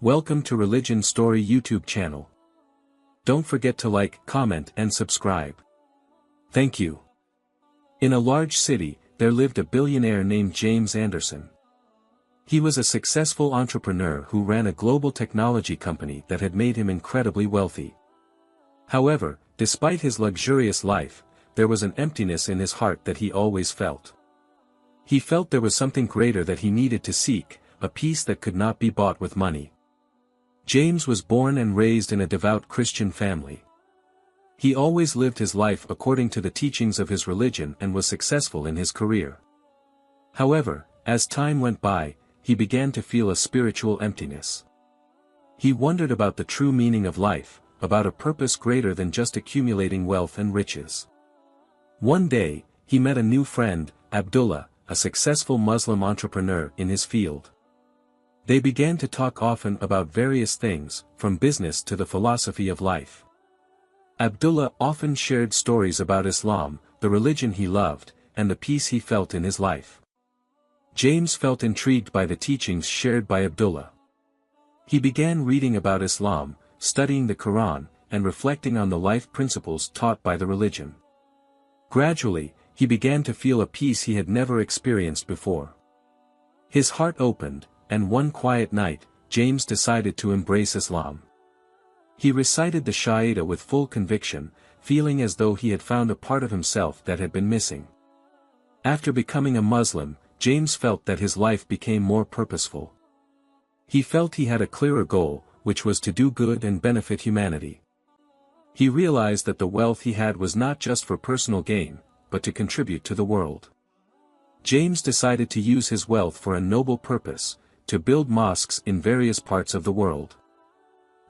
Welcome to Religion Story YouTube channel. Don't forget to like, comment and subscribe. Thank you. In a large city, there lived a billionaire named James Anderson. He was a successful entrepreneur who ran a global technology company that had made him incredibly wealthy. However, despite his luxurious life, there was an emptiness in his heart that he always felt. He felt there was something greater that he needed to seek, a peace that could not be bought with money. James was born and raised in a devout Christian family. He always lived his life according to the teachings of his religion and was successful in his career. However, as time went by, he began to feel a spiritual emptiness. He wondered about the true meaning of life, about a purpose greater than just accumulating wealth and riches. One day, he met a new friend, Abdullah, a successful Muslim entrepreneur in his field. They began to talk often about various things, from business to the philosophy of life. Abdullah often shared stories about Islam, the religion he loved, and the peace he felt in his life. James felt intrigued by the teachings shared by Abdullah. He began reading about Islam, studying the Qur'an, and reflecting on the life principles taught by the religion. Gradually, he began to feel a peace he had never experienced before. His heart opened, and one quiet night, James decided to embrace Islam. He recited the Shahada with full conviction, feeling as though he had found a part of himself that had been missing. After becoming a Muslim, James felt that his life became more purposeful. He felt he had a clearer goal, which was to do good and benefit humanity. He realized that the wealth he had was not just for personal gain, but to contribute to the world. James decided to use his wealth for a noble purpose, to build mosques in various parts of the world.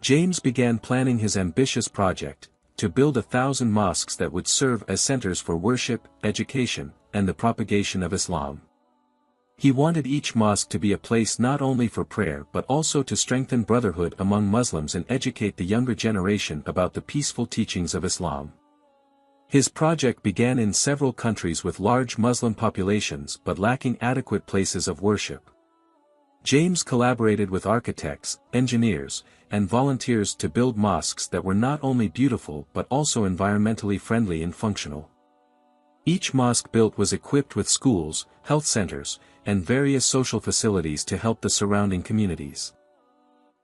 James began planning his ambitious project, to build 1,000 mosques that would serve as centers for worship, education, and the propagation of Islam. He wanted each mosque to be a place not only for prayer but also to strengthen brotherhood among Muslims and educate the younger generation about the peaceful teachings of Islam. His project began in several countries with large Muslim populations but lacking adequate places of worship. James collaborated with architects, engineers, and volunteers to build mosques that were not only beautiful but also environmentally friendly and functional. Each mosque built was equipped with schools, health centers, and various social facilities to help the surrounding communities.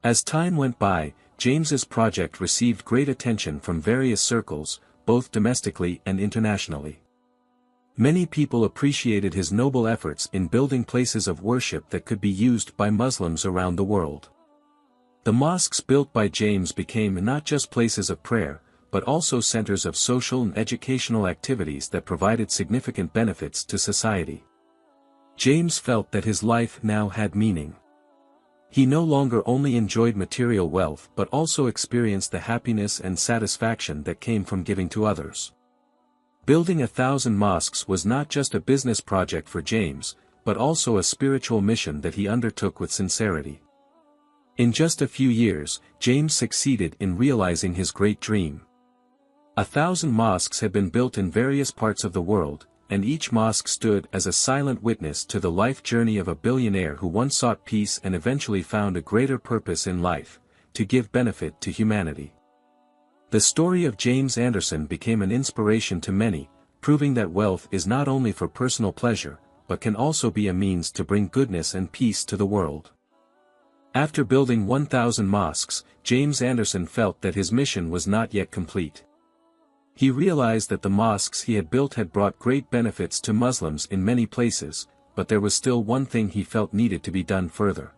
As time went by, James's project received great attention from various circles, both domestically and internationally. Many people appreciated his noble efforts in building places of worship that could be used by Muslims around the world. The mosques built by James became not just places of prayer, but also centers of social and educational activities that provided significant benefits to society. James felt that his life now had meaning. He no longer only enjoyed material wealth but also experienced the happiness and satisfaction that came from giving to others. Building 1,000 mosques was not just a business project for James, but also a spiritual mission that he undertook with sincerity. In just a few years, James succeeded in realizing his great dream. 1,000 mosques had been built in various parts of the world, and each mosque stood as a silent witness to the life journey of a billionaire who once sought peace and eventually found a greater purpose in life, to give benefit to humanity. The story of James Anderson became an inspiration to many, proving that wealth is not only for personal pleasure, but can also be a means to bring goodness and peace to the world. After building 1,000 mosques, James Anderson felt that his mission was not yet complete. He realized that the mosques he had built had brought great benefits to Muslims in many places, but there was still one thing he felt needed to be done further.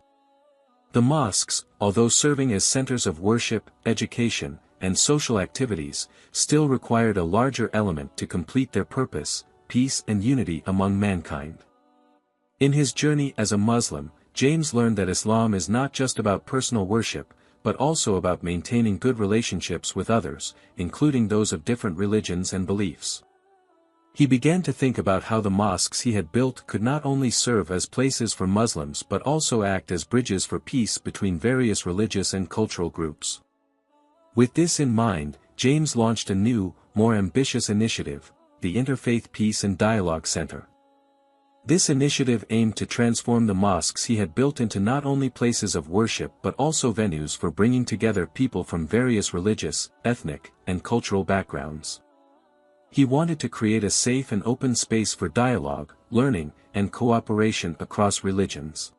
The mosques, although serving as centers of worship, education, and social activities, still required a larger element to complete their purpose, peace and unity among mankind. In his journey as a Muslim, James learned that Islam is not just about personal worship, but also about maintaining good relationships with others, including those of different religions and beliefs. He began to think about how the mosques he had built could not only serve as places for Muslims but also act as bridges for peace between various religious and cultural groups. With this in mind, James launched a new, more ambitious initiative, the Interfaith Peace and Dialogue Center. This initiative aimed to transform the mosques he had built into not only places of worship but also venues for bringing together people from various religious, ethnic, and cultural backgrounds. He wanted to create a safe and open space for dialogue, learning, and cooperation across religions.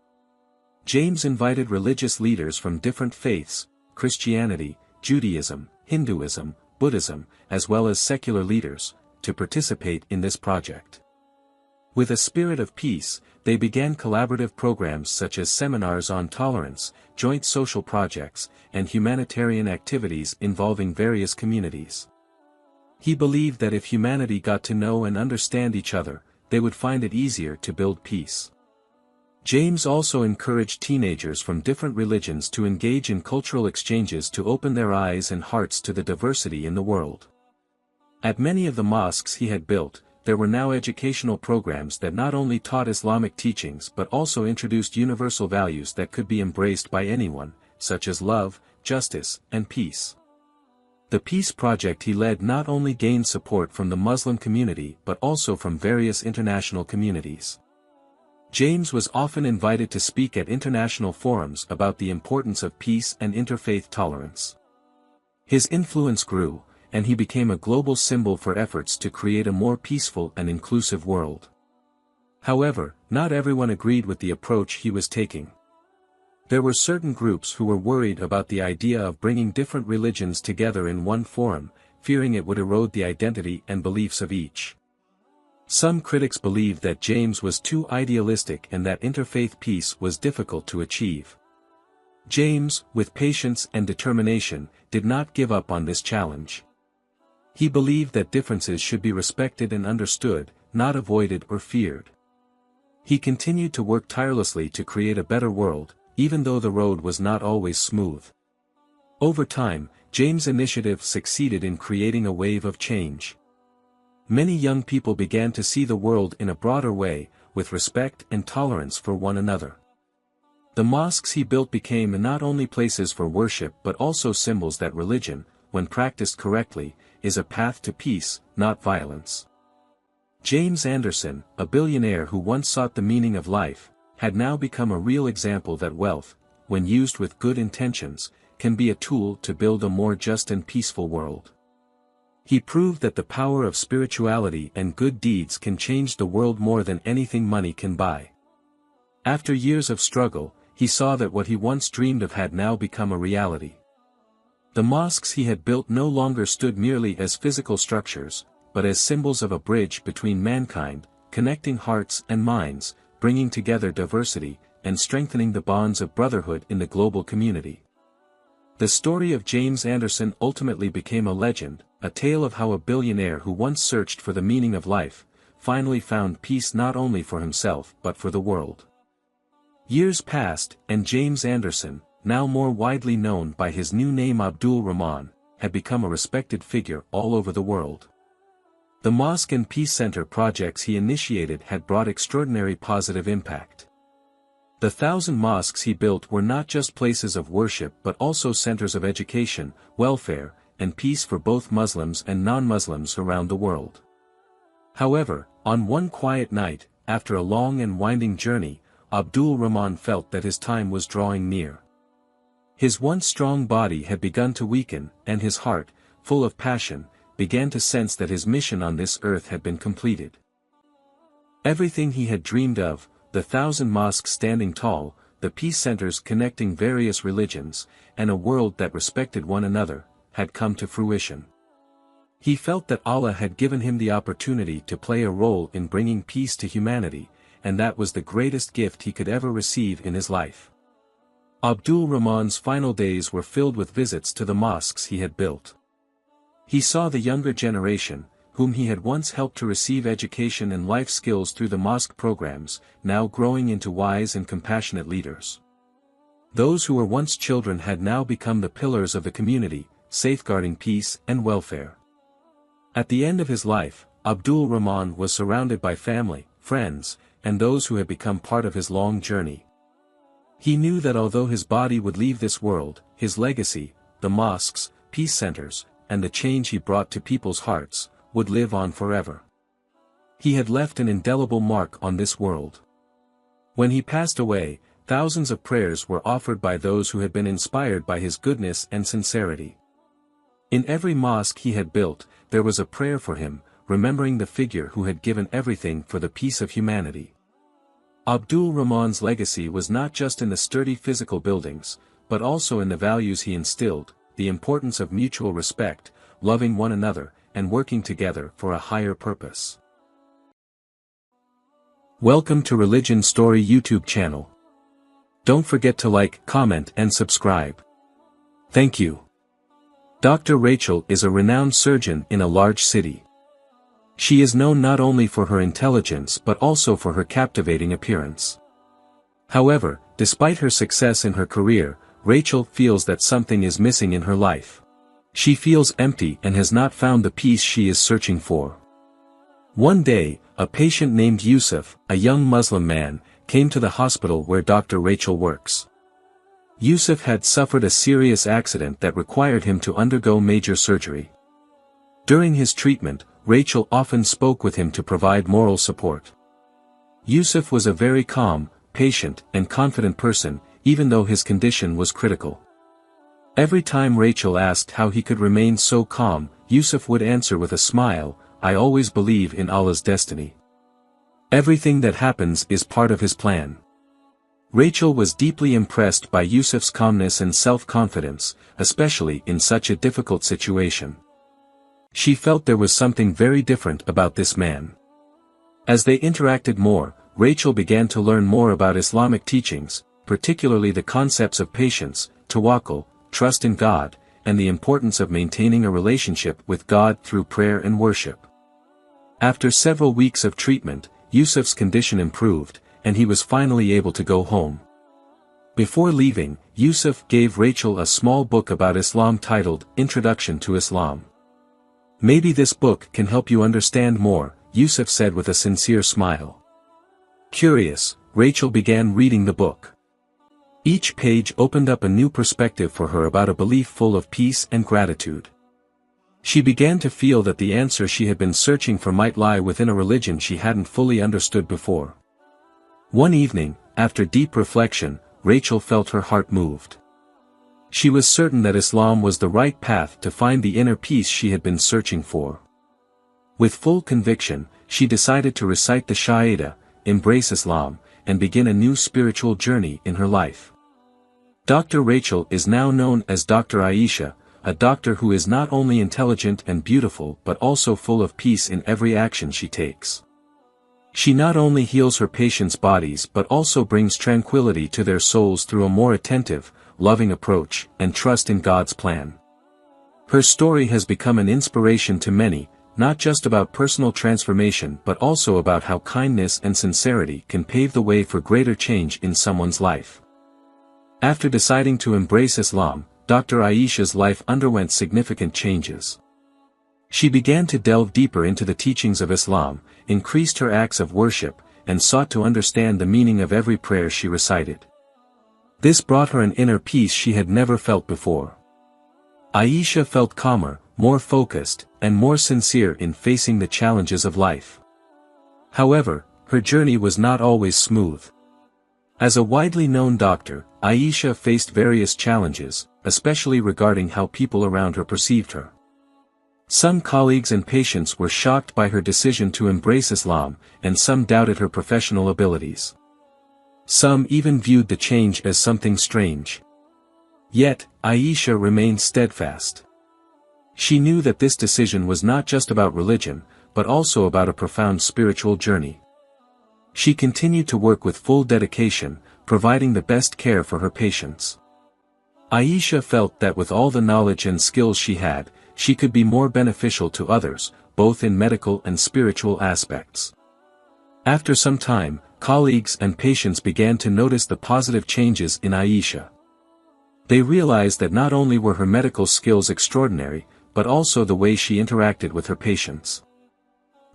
James invited religious leaders from different faiths, Christianity, Judaism, Hinduism, Buddhism, as well as secular leaders, to participate in this project. With a spirit of peace, they began collaborative programs such as seminars on tolerance, joint social projects, and humanitarian activities involving various communities. He believed that if humanity got to know and understand each other, they would find it easier to build peace. James also encouraged teenagers from different religions to engage in cultural exchanges to open their eyes and hearts to the diversity in the world. At many of the mosques he had built, there were now educational programs that not only taught Islamic teachings but also introduced universal values that could be embraced by anyone, such as love, justice, and peace. The peace project he led not only gained support from the Muslim community but also from various international communities. James was often invited to speak at international forums about the importance of peace and interfaith tolerance. His influence grew, and he became a global symbol for efforts to create a more peaceful and inclusive world. However, not everyone agreed with the approach he was taking. There were certain groups who were worried about the idea of bringing different religions together in one forum, fearing it would erode the identity and beliefs of each. Some critics believed that James was too idealistic and that interfaith peace was difficult to achieve. James, with patience and determination, did not give up on this challenge. He believed that differences should be respected and understood, not avoided or feared. He continued to work tirelessly to create a better world, even though the road was not always smooth. Over time, James' initiative succeeded in creating a wave of change. Many young people began to see the world in a broader way, with respect and tolerance for one another. The mosques he built became not only places for worship but also symbols that religion, when practiced correctly, is a path to peace, not violence. James Anderson, a billionaire who once sought the meaning of life, had now become a real example that wealth, when used with good intentions, can be a tool to build a more just and peaceful world. He proved that the power of spirituality and good deeds can change the world more than anything money can buy. After years of struggle, he saw that what he once dreamed of had now become a reality. The mosques he had built no longer stood merely as physical structures, but as symbols of a bridge between mankind, connecting hearts and minds, bringing together diversity, and strengthening the bonds of brotherhood in the global community. The story of James Anderson ultimately became a legend, a tale of how a billionaire who once searched for the meaning of life, finally found peace not only for himself but for the world. Years passed, and James Anderson, now more widely known by his new name Abdul Rahman, had become a respected figure all over the world. The Mosque and Peace Center projects he initiated had brought extraordinary positive impact. The 1,000 mosques he built were not just places of worship but also centers of education, welfare, and peace for both Muslims and non-Muslims around the world. However, on one quiet night, after a long and winding journey, Abdul Rahman felt that his time was drawing near. His once strong body had begun to weaken, and his heart, full of passion, began to sense that his mission on this earth had been completed. Everything he had dreamed of, the 1,000 mosques standing tall, the peace centers connecting various religions, and a world that respected one another, had come to fruition. He felt that Allah had given him the opportunity to play a role in bringing peace to humanity, and that was the greatest gift he could ever receive in his life. Abdul Rahman's final days were filled with visits to the mosques he had built. He saw the younger generation, whom he had once helped to receive education and life skills through the mosque programs, now growing into wise and compassionate leaders. Those who were once children had now become the pillars of the community, safeguarding peace and welfare. At the end of his life, Abdul Rahman was surrounded by family, friends, and those who had become part of his long journey. He knew that although his body would leave this world, his legacy, the mosques, peace centers, and the change he brought to people's hearts, would live on forever. He had left an indelible mark on this world. When he passed away, thousands of prayers were offered by those who had been inspired by his goodness and sincerity. In every mosque he had built, there was a prayer for him, remembering the figure who had given everything for the peace of humanity. Abdul Rahman's legacy was not just in the sturdy physical buildings, but also in the values he instilled, the importance of mutual respect, loving one another, and working together for a higher purpose. Welcome to Religion Story YouTube channel. Don't forget to like, comment and subscribe. Thank you. Dr. Rachel is a renowned surgeon in a large city. She is known not only for her intelligence but also for her captivating appearance. However, despite her success in her career, Rachel feels that something is missing in her life. She feels empty and has not found the peace she is searching for. One day, a patient named Yusuf, a young Muslim man, came to the hospital where Dr. Rachel works. Yusuf had suffered a serious accident that required him to undergo major surgery. During his treatment, Rachel often spoke with him to provide moral support. Yusuf was a very calm, patient, and confident person, even though his condition was critical. Every time Rachel asked how he could remain so calm, Yusuf would answer with a smile, "I always believe in Allah's destiny. Everything that happens is part of His plan." Rachel was deeply impressed by Yusuf's calmness and self-confidence, especially in such a difficult situation. She felt there was something very different about this man. As they interacted more, Rachel began to learn more about Islamic teachings, particularly the concepts of patience, tawakkul, trust in God, and the importance of maintaining a relationship with God through prayer and worship. After several weeks of treatment, Yusuf's condition improved, and he was finally able to go home. Before leaving, Yusuf gave Rachel a small book about Islam titled Introduction to Islam. "Maybe this book can help you understand more," Yusuf said with a sincere smile. Curious, Rachel began reading the book. Each page opened up a new perspective for her about a belief full of peace and gratitude. She began to feel that the answer she had been searching for might lie within a religion she hadn't fully understood before. One evening, after deep reflection, Rachel felt her heart moved. She was certain that Islam was the right path to find the inner peace she had been searching for. With full conviction, she decided to recite the Shahada, embrace Islam, and begin a new spiritual journey in her life. Dr. Rachel is now known as Dr. Aisha, a doctor who is not only intelligent and beautiful but also full of peace in every action she takes. She not only heals her patients' bodies but also brings tranquility to their souls through a more attentive, loving approach, and trust in God's plan. Her story has become an inspiration to many, not just about personal transformation but also about how kindness and sincerity can pave the way for greater change in someone's life. After deciding to embrace Islam, Dr. Aisha's life underwent significant changes. She began to delve deeper into the teachings of Islam, increased her acts of worship, and sought to understand the meaning of every prayer she recited. This brought her an inner peace she had never felt before. Aisha felt calmer, more focused, and more sincere in facing the challenges of life. However, her journey was not always smooth. As a widely known doctor, Aisha faced various challenges, especially regarding how people around her perceived her. Some colleagues and patients were shocked by her decision to embrace Islam, and some doubted her professional abilities. Some even viewed the change as something strange. Yet, Aisha remained steadfast. She knew that this decision was not just about religion, but also about a profound spiritual journey. She continued to work with full dedication, providing the best care for her patients. Aisha felt that with all the knowledge and skills she had, she could be more beneficial to others, both in medical and spiritual aspects. After some time, colleagues and patients began to notice the positive changes in Aisha. They realized that not only were her medical skills extraordinary, but also the way she interacted with her patients.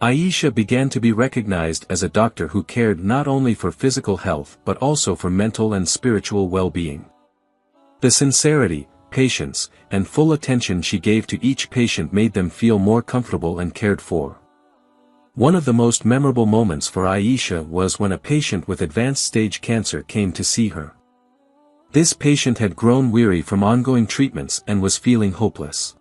Aisha began to be recognized as a doctor who cared not only for physical health but also for mental and spiritual well-being. The sincerity, patience, and full attention she gave to each patient made them feel more comfortable and cared for. One of the most memorable moments for Aisha was when a patient with advanced stage cancer came to see her. This patient had grown weary from ongoing treatments and was feeling hopeless.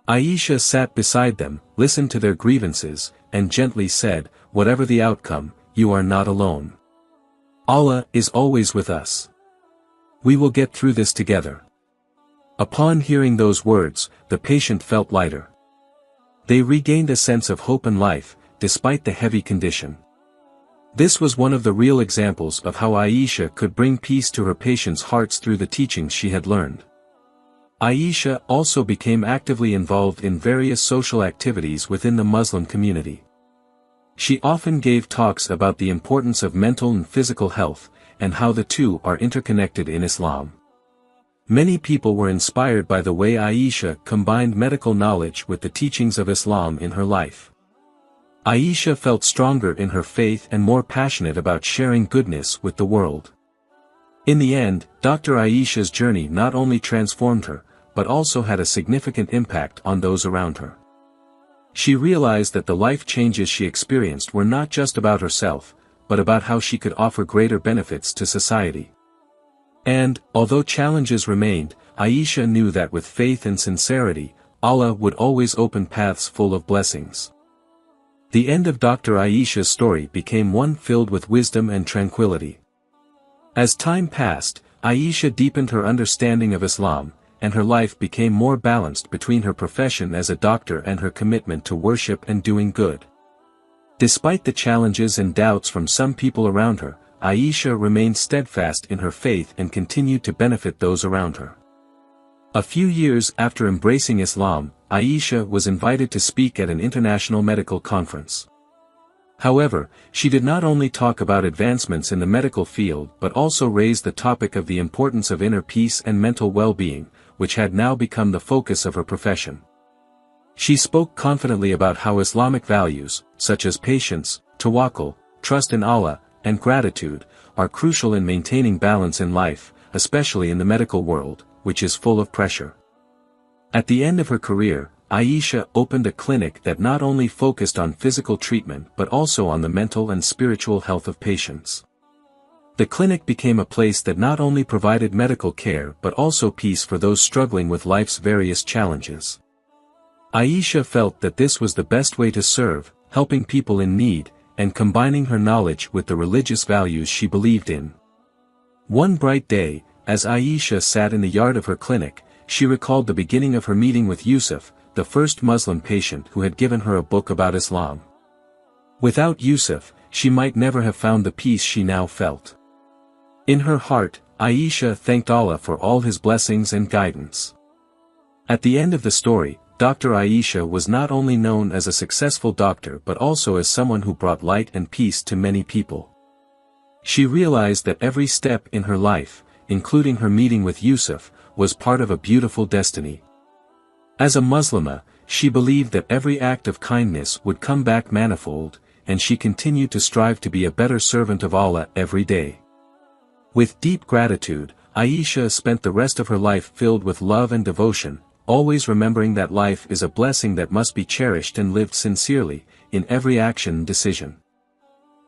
Aisha sat beside them, listened to their grievances, and gently said, "Whatever the outcome, you are not alone. Allah is always with us. We will get through this together." Upon hearing those words, the patient felt lighter. They regained a sense of hope and life, despite the heavy condition. This was one of the real examples of how Aisha could bring peace to her patients' hearts through the teachings she had learned. Aisha also became actively involved in various social activities within the Muslim community. She often gave talks about the importance of mental and physical health, and how the two are interconnected in Islam. Many people were inspired by the way Aisha combined medical knowledge with the teachings of Islam in her life. Aisha felt stronger in her faith and more passionate about sharing goodness with the world. In the end, Dr. Aisha's journey not only transformed her, but also had a significant impact on those around her. She realized that the life changes she experienced were not just about herself, but about how she could offer greater benefits to society. And, although challenges remained, Aisha knew that with faith and sincerity, Allah would always open paths full of blessings. The end of Dr. Aisha's story became one filled with wisdom and tranquility. As time passed, Aisha deepened her understanding of Islam, and her life became more balanced between her profession as a doctor and her commitment to worship and doing good. Despite the challenges and doubts from some people around her, Aisha remained steadfast in her faith and continued to benefit those around her. A few years after embracing Islam, Aisha was invited to speak at an international medical conference. However, she did not only talk about advancements in the medical field but also raised the topic of the importance of inner peace and mental well-being, which had now become the focus of her profession. She spoke confidently about how Islamic values, such as patience, tawakkul, trust in Allah, and gratitude, are crucial in maintaining balance in life, especially in the medical world, which is full of pressure. At the end of her career, Aisha opened a clinic that not only focused on physical treatment but also on the mental and spiritual health of patients. The clinic became a place that not only provided medical care but also peace for those struggling with life's various challenges. Aisha felt that this was the best way to serve, helping people in need, and combining her knowledge with the religious values she believed in. One bright day, as Aisha sat in the yard of her clinic, she recalled the beginning of her meeting with Yusuf, the first Muslim patient who had given her a book about Islam. Without Yusuf, she might never have found the peace she now felt. In her heart, Aisha thanked Allah for all his blessings and guidance. At the end of the story, Dr. Aisha was not only known as a successful doctor but also as someone who brought light and peace to many people. She realized that every step in her life, including her meeting with Yusuf, was part of a beautiful destiny. As a Muslimah, she believed that every act of kindness would come back manifold, and she continued to strive to be a better servant of Allah every day. With deep gratitude, Aisha spent the rest of her life filled with love and devotion, always remembering that life is a blessing that must be cherished and lived sincerely, in every action and decision.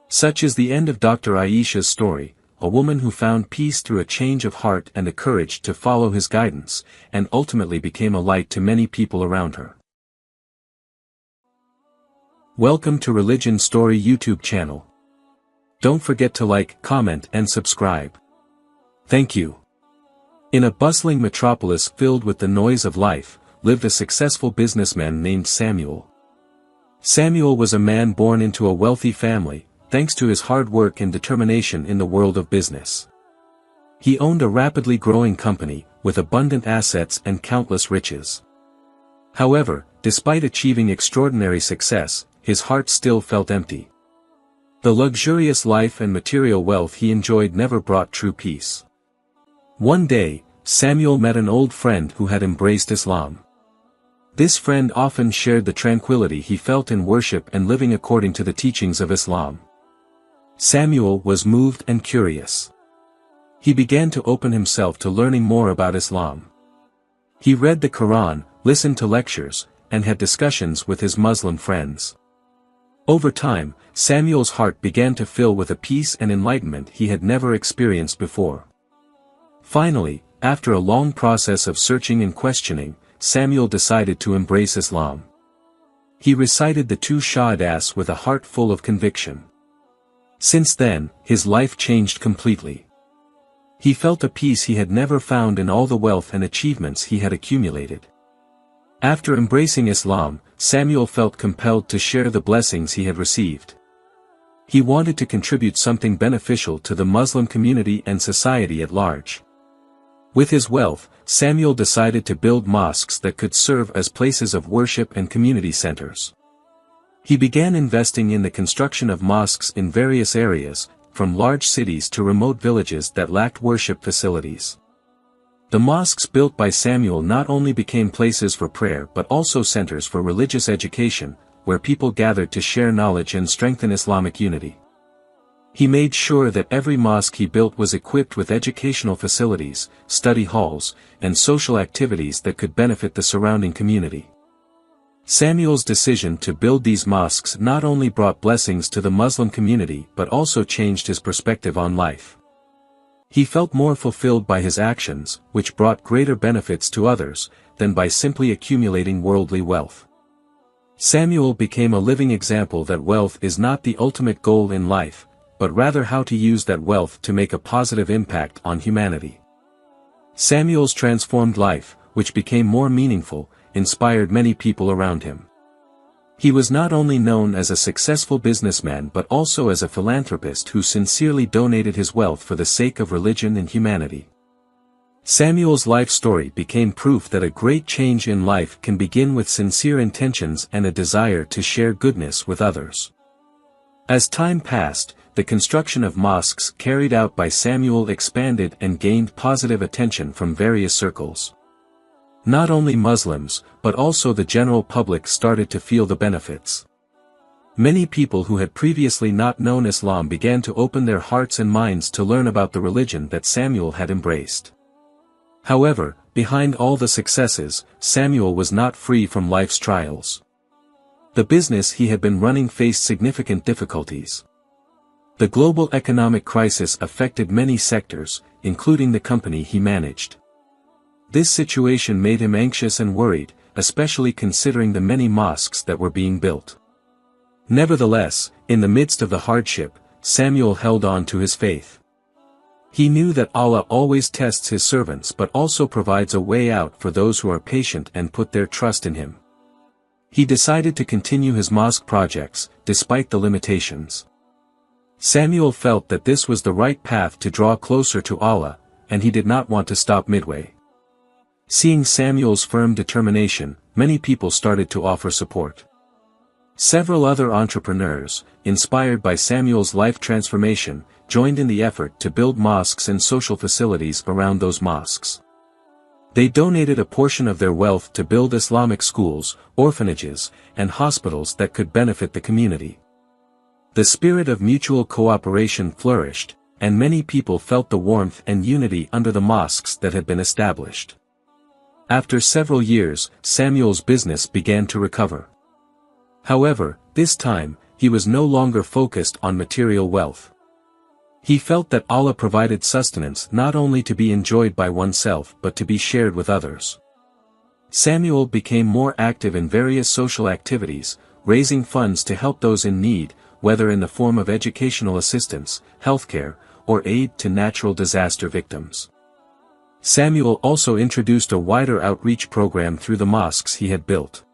Such is the end of Dr. Aisha's story, a woman who found peace through a change of heart and the courage to follow his guidance, and ultimately became a light to many people around her. Welcome to Religion Story YouTube channel. Don't forget to like, comment and subscribe. Thank you. In a bustling metropolis filled with the noise of life, lived a successful businessman named Samuel. Samuel was a man born into a wealthy family, thanks to his hard work and determination in the world of business. He owned a rapidly growing company, with abundant assets and countless riches. However, despite achieving extraordinary success, his heart still felt empty. The luxurious life and material wealth he enjoyed never brought true peace. One day, Samuel met an old friend who had embraced Islam. This friend often shared the tranquility he felt in worship and living according to the teachings of Islam. Samuel was moved and curious. He began to open himself to learning more about Islam. He read the Qur'an, listened to lectures, and had discussions with his Muslim friends. Over time, Samuel's heart began to fill with a peace and enlightenment he had never experienced before. Finally, after a long process of searching and questioning, Samuel decided to embrace Islam. He recited the two Shahadas with a heart full of conviction. Since then, his life changed completely. He felt a peace he had never found in all the wealth and achievements he had accumulated. After embracing Islam, Samuel felt compelled to share the blessings he had received. He wanted to contribute something beneficial to the Muslim community and society at large. With his wealth, Samuel decided to build mosques that could serve as places of worship and community centers. He began investing in the construction of mosques in various areas, from large cities to remote villages that lacked worship facilities. The mosques built by Samuel not only became places for prayer but also centers for religious education, where people gathered to share knowledge and strengthen Islamic unity. He made sure that every mosque he built was equipped with educational facilities, study halls, and social activities that could benefit the surrounding community. Samuel's decision to build these mosques not only brought blessings to the Muslim community but also changed his perspective on life. He felt more fulfilled by his actions, which brought greater benefits to others, than by simply accumulating worldly wealth. Samuel became a living example that wealth is not the ultimate goal in life, but rather how to use that wealth to make a positive impact on humanity. Samuel's transformed life, which became more meaningful, inspired many people around him. He was not only known as a successful businessman but also as a philanthropist who sincerely donated his wealth for the sake of religion and humanity. Samuel's life story became proof that a great change in life can begin with sincere intentions and a desire to share goodness with others. As time passed, the construction of mosques carried out by Samuel expanded and gained positive attention from various circles. Not only Muslims, but also the general public started to feel the benefits. Many people who had previously not known Islam began to open their hearts and minds to learn about the religion that Samuel had embraced. However, behind all the successes, Samuel was not free from life's trials. The business he had been running faced significant difficulties. The global economic crisis affected many sectors, including the company he managed. This situation made him anxious and worried, especially considering the many mosques that were being built. Nevertheless, in the midst of the hardship, Samuel held on to his faith. He knew that Allah always tests his servants but also provides a way out for those who are patient and put their trust in him. He decided to continue his mosque projects, despite the limitations. Samuel felt that this was the right path to draw closer to Allah, and he did not want to stop midway. Seeing Samuel's firm determination, many people started to offer support. Several other entrepreneurs, inspired by Samuel's life transformation, joined in the effort to build mosques and social facilities around those mosques. They donated a portion of their wealth to build Islamic schools, orphanages, and hospitals that could benefit the community. The spirit of mutual cooperation flourished, and many people felt the warmth and unity under the mosques that had been established. After several years, Samuel's business began to recover. However, this time, he was no longer focused on material wealth. He felt that Allah provided sustenance not only to be enjoyed by oneself but to be shared with others. Samuel became more active in various social activities, raising funds to help those in need, whether in the form of educational assistance, healthcare, or aid to natural disaster victims. Samuel also introduced a wider outreach program through the mosques he had built.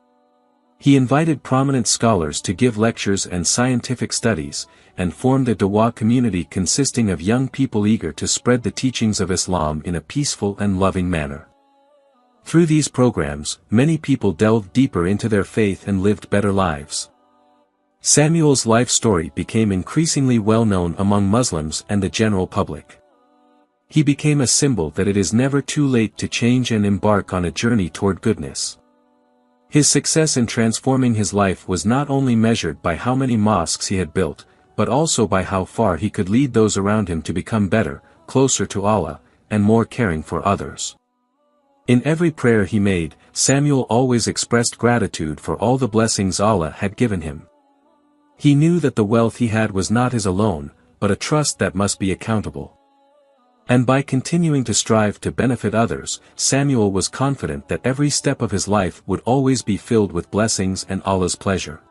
He invited prominent scholars to give lectures and scientific studies, and formed a Dawah community consisting of young people eager to spread the teachings of Islam in a peaceful and loving manner. Through these programs, many people delved deeper into their faith and lived better lives. Samuel's life story became increasingly well known among Muslims and the general public. He became a symbol that it is never too late to change and embark on a journey toward goodness. His success in transforming his life was not only measured by how many mosques he had built, but also by how far he could lead those around him to become better, closer to Allah, and more caring for others. In every prayer he made, Samuel always expressed gratitude for all the blessings Allah had given him. He knew that the wealth he had was not his alone, but a trust that must be accountable. And by continuing to strive to benefit others, Samuel was confident that every step of his life would always be filled with blessings and Allah's pleasure.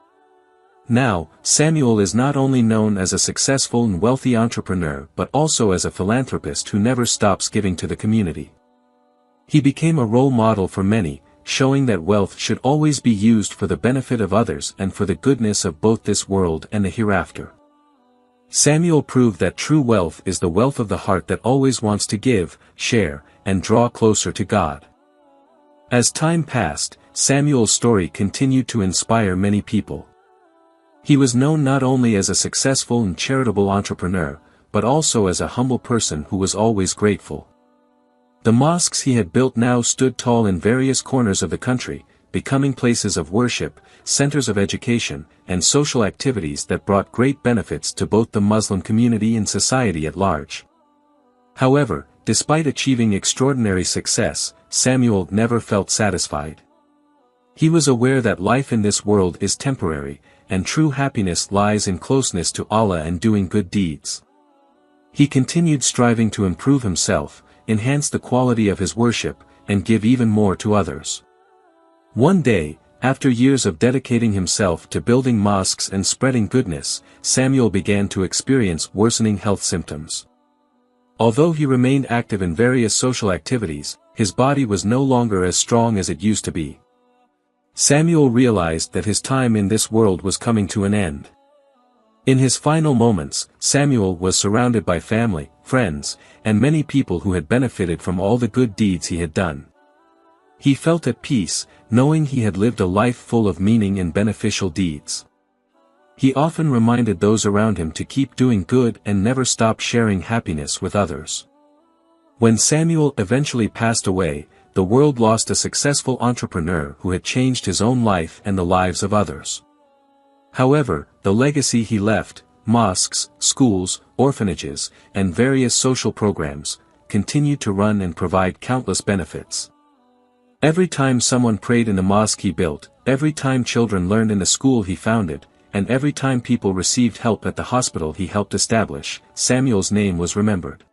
Now, Samuel is not only known as a successful and wealthy entrepreneur but also as a philanthropist who never stops giving to the community. He became a role model for many, showing that wealth should always be used for the benefit of others and for the goodness of both this world and the hereafter. Samuel proved that true wealth is the wealth of the heart that always wants to give, share, and draw closer to God. As time passed, Samuel's story continued to inspire many people. He was known not only as a successful and charitable entrepreneur, but also as a humble person who was always grateful. The mosques he had built now stood tall in various corners of the country, becoming places of worship, centers of education, and social activities that brought great benefits to both the Muslim community and society at large. However, despite achieving extraordinary success, Samuel never felt satisfied. He was aware that life in this world is temporary, and true happiness lies in closeness to Allah and doing good deeds. He continued striving to improve himself, enhance the quality of his worship, and give even more to others. One day, after years of dedicating himself to building mosques and spreading goodness, Samuel began to experience worsening health symptoms. Although he remained active in various social activities, his body was no longer as strong as it used to be. Samuel realized that his time in this world was coming to an end. In his final moments, Samuel was surrounded by family, friends, and many people who had benefited from all the good deeds he had done. He felt at peace, knowing he had lived a life full of meaning and beneficial deeds. He often reminded those around him to keep doing good and never stop sharing happiness with others. When Samuel eventually passed away, the world lost a successful entrepreneur who had changed his own life and the lives of others. However, the legacy he left, mosques, schools, orphanages, and various social programs, continued to run and provide countless benefits. Every time someone prayed in the mosque he built, every time children learned in the school he founded, and every time people received help at the hospital he helped establish, Samuel's name was remembered.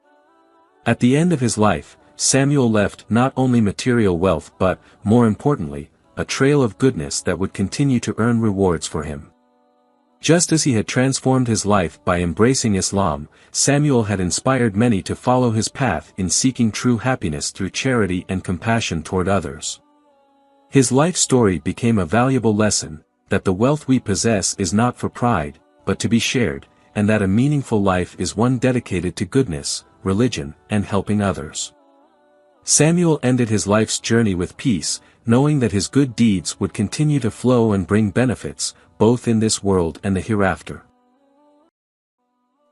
At the end of his life, Samuel left not only material wealth but, more importantly, a trail of goodness that would continue to earn rewards for him. Just as he had transformed his life by embracing Islam, Samuel had inspired many to follow his path in seeking true happiness through charity and compassion toward others. His life story became a valuable lesson, that the wealth we possess is not for pride, but to be shared, and that a meaningful life is one dedicated to goodness, religion, and helping others. Samuel ended his life's journey with peace, knowing that his good deeds would continue to flow and bring benefits, both in this world and the hereafter.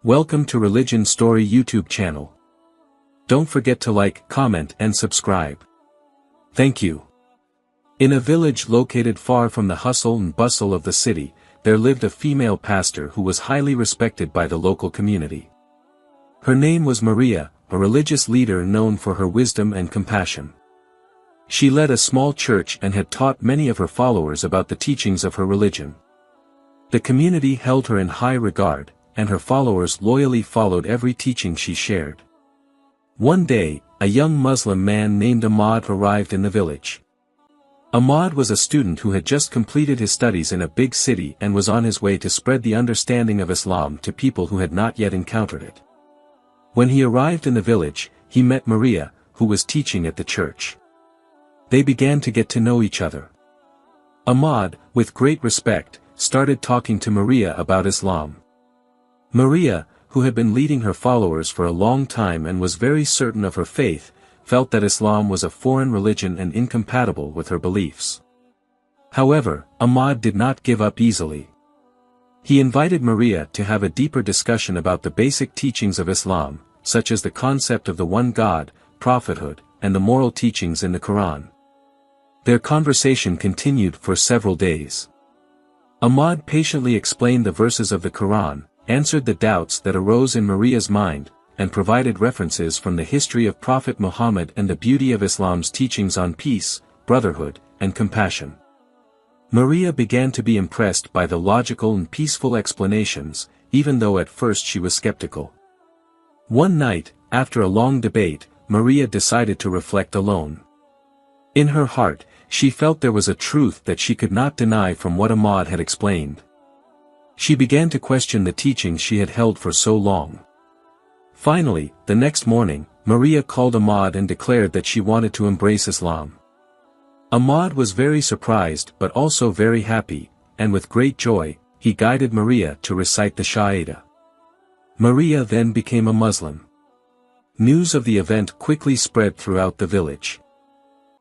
Welcome to Religion Story YouTube channel. Don't forget to like, comment, and subscribe. Thank you. In a village located far from the hustle and bustle of the city, there lived a female pastor who was highly respected by the local community. Her name was Maria, a religious leader known for her wisdom and compassion. She led a small church and had taught many of her followers about the teachings of her religion. The community held her in high regard, and her followers loyally followed every teaching she shared. One day, a young Muslim man named Ahmad arrived in the village. Ahmad was a student who had just completed his studies in a big city and was on his way to spread the understanding of Islam to people who had not yet encountered it. When he arrived in the village, he met Maria, who was teaching at the church. They began to get to know each other. Ahmad, with great respect, started talking to Maria about Islam. Maria, who had been leading her followers for a long time and was very certain of her faith, felt that Islam was a foreign religion and incompatible with her beliefs. However, Ahmad did not give up easily. He invited Maria to have a deeper discussion about the basic teachings of Islam, such as the concept of the one God, prophethood, and the moral teachings in the Qur'an. Their conversation continued for several days. Ahmad patiently explained the verses of the Qur'an, answered the doubts that arose in Maria's mind, and provided references from the history of Prophet Muhammad and the beauty of Islam's teachings on peace, brotherhood, and compassion. Maria began to be impressed by the logical and peaceful explanations, even though at first she was skeptical. One night, after a long debate, Maria decided to reflect alone. In her heart, she felt there was a truth that she could not deny from what Ahmad had explained. She began to question the teachings she had held for so long. Finally, the next morning, Maria called Ahmad and declared that she wanted to embrace Islam. Ahmad was very surprised but also very happy, and with great joy, he guided Maria to recite the Shahada. Maria then became a Muslim. News of the event quickly spread throughout the village.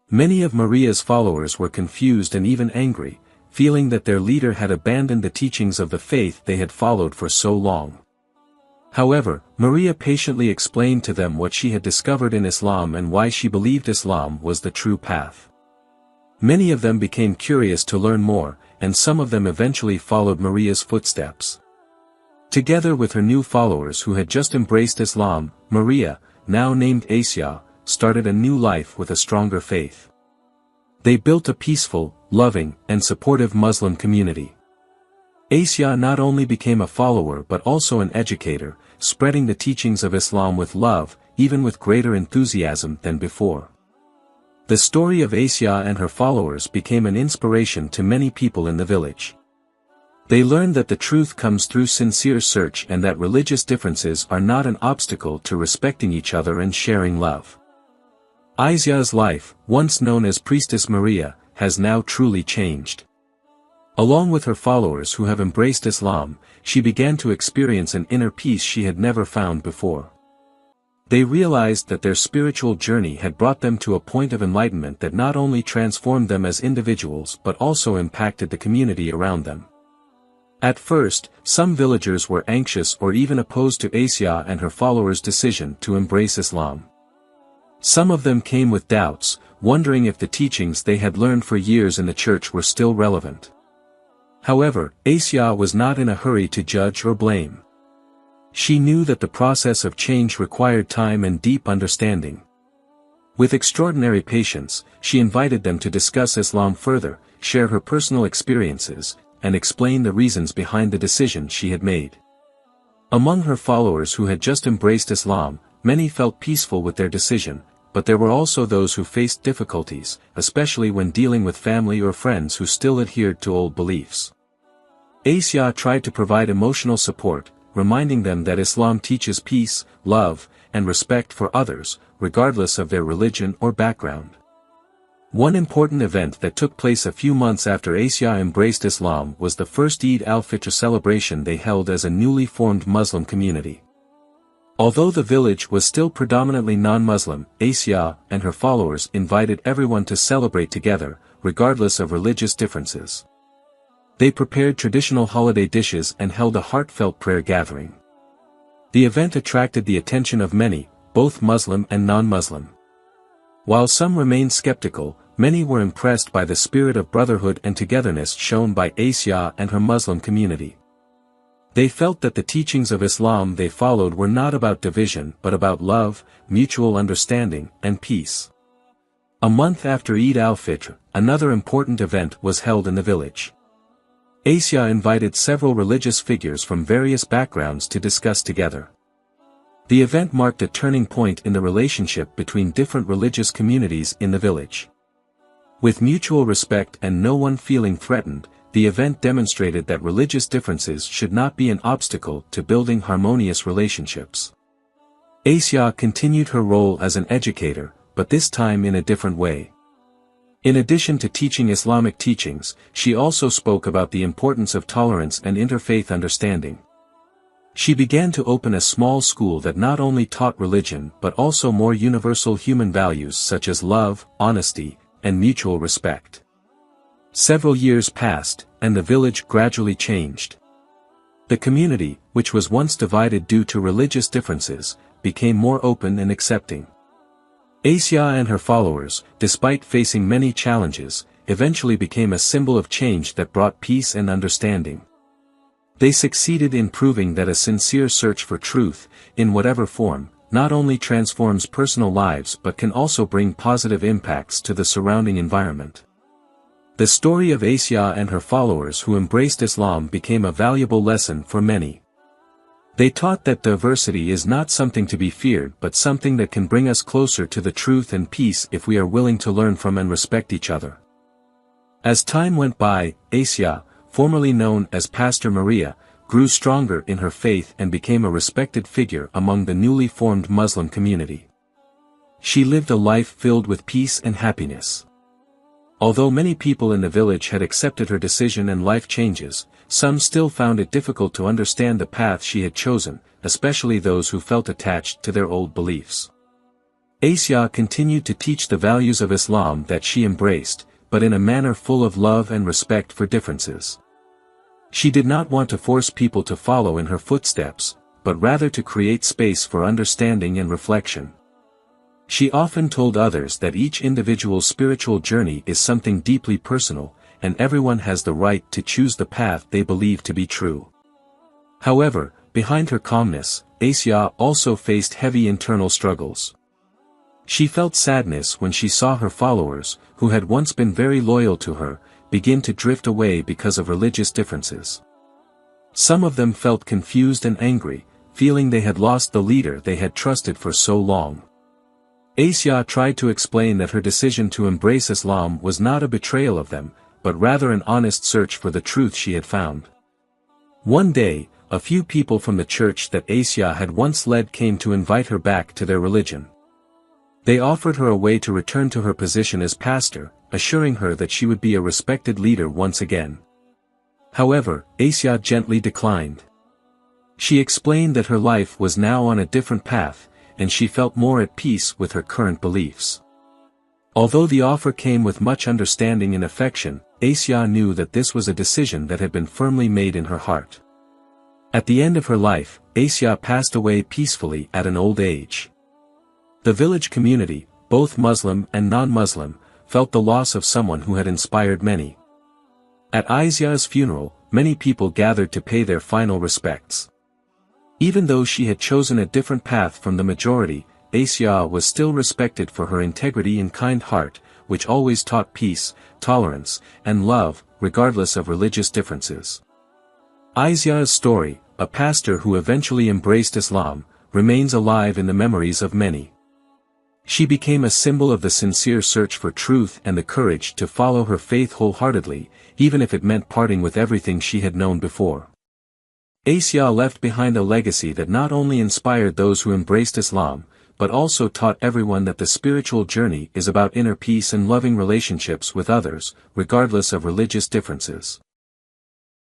Many of Maria's followers were confused and even angry, feeling that their leader had abandoned the teachings of the faith they had followed for so long. However, Maria patiently explained to them what she had discovered in Islam and why she believed Islam was the true path. Many of them became curious to learn more, and some of them eventually followed Maria's footsteps. Together with her new followers who had just embraced Islam, Maria, now named Asia, started a new life with a stronger faith. They built a peaceful, loving, and supportive Muslim community. Asia not only became a follower but also an educator, spreading the teachings of Islam with love, even with greater enthusiasm than before. The story of Asia and her followers became an inspiration to many people in the village. They learned that the truth comes through sincere search and that religious differences are not an obstacle to respecting each other and sharing love. Asia's life, once known as Priestess Maria, has now truly changed. Along with her followers who have embraced Islam, she began to experience an inner peace she had never found before. They realized that their spiritual journey had brought them to a point of enlightenment that not only transformed them as individuals but also impacted the community around them. At first, some villagers were anxious or even opposed to Asia and her followers' decision to embrace Islam. Some of them came with doubts, wondering if the teachings they had learned for years in the church were still relevant. However, Asia was not in a hurry to judge or blame. She knew that the process of change required time and deep understanding. With extraordinary patience, she invited them to discuss Islam further, share her personal experiences, and explain the reasons behind the decision she had made. Among her followers who had just embraced Islam, many felt peaceful with their decision, but there were also those who faced difficulties, especially when dealing with family or friends who still adhered to old beliefs. Asia tried to provide emotional support, reminding them that Islam teaches peace, love, and respect for others, regardless of their religion or background. One important event that took place a few months after Asia embraced Islam was the first Eid al-Fitr celebration they held as a newly formed Muslim community. Although the village was still predominantly non-Muslim, Asia and her followers invited everyone to celebrate together, regardless of religious differences. They prepared traditional holiday dishes and held a heartfelt prayer gathering. The event attracted the attention of many, both Muslim and non-Muslim. While some remained skeptical, many were impressed by the spirit of brotherhood and togetherness shown by Asia and her Muslim community. They felt that the teachings of Islam they followed were not about division but about love, mutual understanding, and peace. A month after Eid al-Fitr, another important event was held in the village. Asia invited several religious figures from various backgrounds to discuss together. The event marked a turning point in the relationship between different religious communities in the village. With mutual respect and no one feeling threatened, the event demonstrated that religious differences should not be an obstacle to building harmonious relationships. Asia continued her role as an educator, but this time in a different way. In addition to teaching Islamic teachings, she also spoke about the importance of tolerance and interfaith understanding. She began to open a small school that not only taught religion but also more universal human values such as love, honesty, and mutual respect. Several years passed, and the village gradually changed. The community, which was once divided due to religious differences, became more open and accepting. Asia and her followers, despite facing many challenges, eventually became a symbol of change that brought peace and understanding. They succeeded in proving that a sincere search for truth, in whatever form, not only transforms personal lives but can also bring positive impacts to the surrounding environment. The story of Asia and her followers who embraced Islam became a valuable lesson for many. They taught that diversity is not something to be feared but something that can bring us closer to the truth and peace if we are willing to learn from and respect each other. As time went by, Asia, formerly known as Pastor Maria, grew stronger in her faith and became a respected figure among the newly formed Muslim community. She lived a life filled with peace and happiness. Although many people in the village had accepted her decision and life changes, some still found it difficult to understand the path she had chosen, especially those who felt attached to their old beliefs. Asia continued to teach the values of Islam that she embraced, but in a manner full of love and respect for differences. She did not want to force people to follow in her footsteps, but rather to create space for understanding and reflection. She often told others that each individual's spiritual journey is something deeply personal, and everyone has the right to choose the path they believe to be true. However, behind her calmness, Asia also faced heavy internal struggles. She felt sadness when she saw her followers, who had once been very loyal to her, begin to drift away because of religious differences. Some of them felt confused and angry, feeling they had lost the leader they had trusted for so long. Asia tried to explain that her decision to embrace Islam was not a betrayal of them, but rather an honest search for the truth she had found. One day, a few people from the church that Asia had once led came to invite her back to their religion. They offered her a way to return to her position as pastor, assuring her that she would be a respected leader once again. However, Asia gently declined. She explained that her life was now on a different path, and she felt more at peace with her current beliefs. Although the offer came with much understanding and affection, Asia knew that this was a decision that had been firmly made in her heart. At the end of her life, Asia passed away peacefully at an old age. The village community, both Muslim and non-Muslim, felt the loss of someone who had inspired many. At Asia's funeral, many people gathered to pay their final respects. Even though she had chosen a different path from the majority, Asia was still respected for her integrity and kind heart, which always taught peace, tolerance, and love, regardless of religious differences. Asia's story, a pastor who eventually embraced Islam, remains alive in the memories of many. She became a symbol of the sincere search for truth and the courage to follow her faith wholeheartedly, even if it meant parting with everything she had known before. Asia left behind a legacy that not only inspired those who embraced Islam, but also taught everyone that the spiritual journey is about inner peace and loving relationships with others, regardless of religious differences.